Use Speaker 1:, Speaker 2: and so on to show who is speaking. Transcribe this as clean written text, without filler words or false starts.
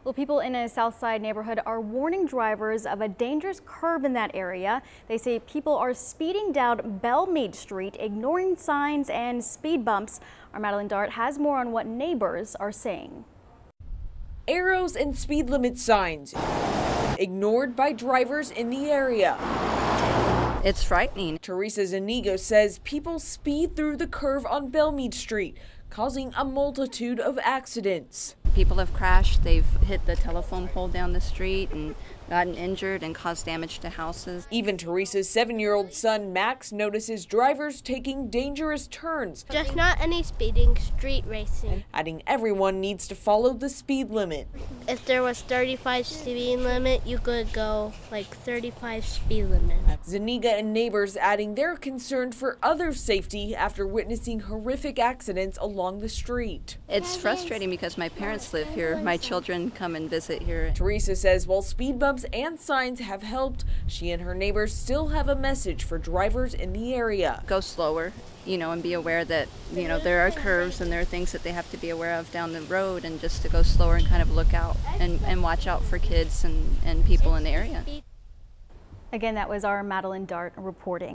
Speaker 1: Well, people in a South Side neighborhood are warning drivers of a dangerous curve in that area. They say people are speeding down Bellmead Street, ignoring signs and speed bumps. Our Madeline Dart has more on what neighbors are saying.
Speaker 2: Arrows and speed limit signs ignored by drivers in the area.
Speaker 3: It's frightening.
Speaker 2: Teresa Zaniga says people speed through the curve on Bellmead Street, causing a multitude of accidents.
Speaker 3: People have crashed, they've hit the telephone pole down the street and gotten injured and caused damage to houses.
Speaker 2: Even Teresa's 7-year-old son Max notices drivers taking dangerous turns.
Speaker 4: Just not any speeding, street racing.
Speaker 2: Adding everyone needs to follow the speed limit.
Speaker 4: If there was 35 speed limit, you could go like 35 speed limit.
Speaker 2: Zaniga and neighbors adding they're concerned for others' safety after witnessing horrific accidents along the street.
Speaker 3: It's frustrating because my parents live here. My children come and visit here.
Speaker 2: Teresa says while speed bumps and signs have helped, she and her neighbors still have a message for drivers in the area.
Speaker 3: Go slower, and be aware that, there are curves and there are things that they have to be aware of down the road, and just to go slower and kind of look out and watch out for kids and people in the area.
Speaker 1: Again, that was our Madeline Dart reporting.